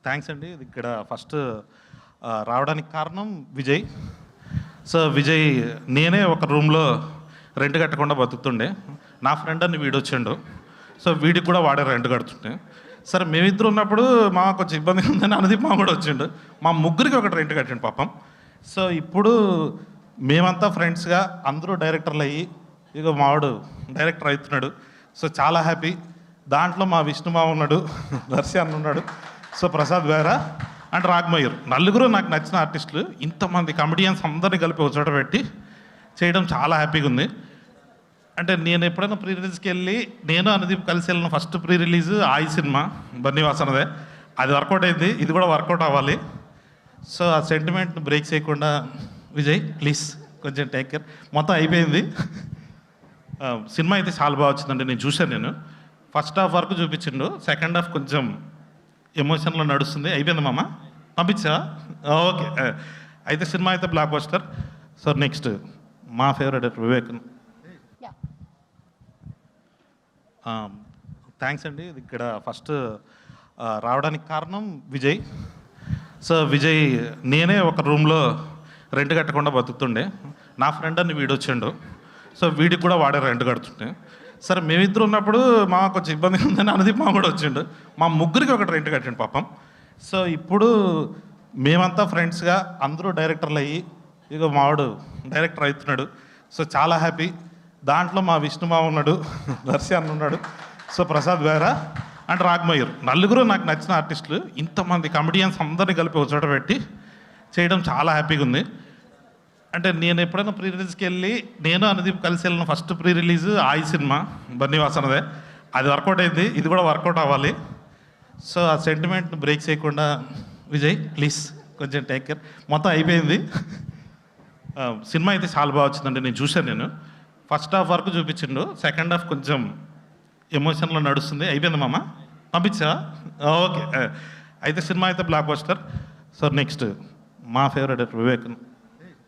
Thanks అండి. ఇది ఇక్కడ ఫస్ట్ రావడానికి కారణం విజయ్. సో విజయ్ నేనే ఒక రూమ్లో రెంట్ కట్టకుండా బతుకుతుండే. నా ఫ్రెండ్ అని వీడు వచ్చిండు. సో వీడికి కూడా వాడే రెంట్ కడుతుండే. సరే మేమిద్దరు ఉన్నప్పుడు మా కొంచెం ఇబ్బందిగా ఉందని అనుదీప్ మా కూడా వచ్చిండు. మా ముగ్గురికి ఒకటి రెంట్ కట్టిండు పాపం. సో ఇప్పుడు మేమంతా ఫ్రెండ్స్గా అందరూ డైరెక్టర్లు అయ్యి ఇక మావాడు డైరెక్టర్ అవుతున్నాడు. సో చాలా హ్యాపీ. దాంట్లో మా విష్ణుమా ఉన్నాడు, దర్శి అన్న ఉన్నాడు, సో ప్రసాద్ వేరా అండ్ రాగ్మయూర్, నలుగురు నాకు నచ్చిన ఆర్టిస్టులు. ఇంతమంది కమెడియన్స్ అందరినీ కలిపి ఒక చోట పెట్టి చేయడం చాలా హ్యాపీగా ఉంది. అంటే నేను ఎప్పుడైనా ప్రీ రిలీజ్కి వెళ్ళి నేను అనుదీప్ కలిసి వెళ్ళిన ఫస్ట్ ప్రీ రిలీజ్ ఆయి సినిమా బన్నీవాసనదే. అది వర్కౌట్ అయింది, ఇది కూడా వర్కౌట్ అవ్వాలి. సో ఆ సెంటిమెంట్ని బ్రేక్ చేయకుండా విజయ్ ప్లీజ్ కొంచెం టేక్ కేర్. మొత్తం అయిపోయింది. సినిమా అయితే చాలా బాగా వచ్చిందండి. నేను చూశాను. నేను ఫస్ట్ హాఫ్ వరకు చూపించిండు, సెకండ్ హాఫ్ కొంచెం ఎమోషన్లో నడుస్తుంది. అయిపోయింది మామ, పంపించా? ఓకే. అయితే సినిమా అయితే బ్లాక్ బస్టర్. సో నెక్స్ట్ మా ఫేవరెట్ వివేక్. థ్యాంక్స్ అండి. ఇది ఇక్కడ ఫస్ట్ రావడానికి కారణం విజయ్. సో విజయ్ నేనే ఒక రూమ్లో రెంట్ కట్టకుండా బతుకుతుండే. నా ఫ్రెండ్ అని వీడు వచ్చిండు. సో వీడికి కూడా వాడే రెంట్ కడుతుండే. సరే మేమిద్దరు ఉన్నప్పుడు మా కొంచెం ఇబ్బందిగా ఉందని అనుదీప్ మా కూడా వచ్చిండు. మా ముగ్గురికి ఒకటి రెంట్ కట్టిండు పాపం. సో ఇప్పుడు మేమంతా ఫ్రెండ్స్గా అందరూ డైరెక్టర్లు అయ్యి ఇక మావాడు డైరెక్టర్ అవుతున్నాడు. సో చాలా హ్యాపీ. దాంట్లో మా విష్ణుమా ఉన్నాడు, దర్శి అన్న ఉన్నాడు, సో ప్రసాద్ వేరా అండ్ రాగ్మయూర్, నలుగురు నాకు నచ్చిన ఆర్టిస్టులు. ఇంతమంది కమెడియన్స్ అందరినీ కలిపి ఒక చోట పెట్టి చేయడం చాలా హ్యాపీగా ఉంది. అంటే నేను ఎప్పుడైనా ప్రీ రిలీజ్కి వెళ్ళి నేను అనుదీప్ కలిసి వెళ్ళిన ఫస్ట్ ప్రీ రిలీజ్ ఆయి సినిమా బన్నీవాసనదే. అది వర్కౌట్ అయింది, ఇది కూడా వర్కౌట్ అవ్వాలి. సో ఆ సెంటిమెంట్ని బ్రేక్ చేయకుండా విజయ్ ప్లీజ్ కొంచెం టేక్ కేర్. మొత్తం అయిపోయింది. సినిమా అయితే చాలా బాగా వచ్చిందండి. నేను చూశాను. నేను ఫస్ట్ హాఫ్ వరకు చూపించిండు, సెకండ్ హాఫ్ కొంచెం ఎమోషన్లో నడుస్తుంది. అయిపోయింది మామ, పంపించా? ఓకే. అయితే సినిమా అయితే బ్లాక్ బస్టర్. సో నెక్స్ట్ మా ఫేవరెట్ వివేక్.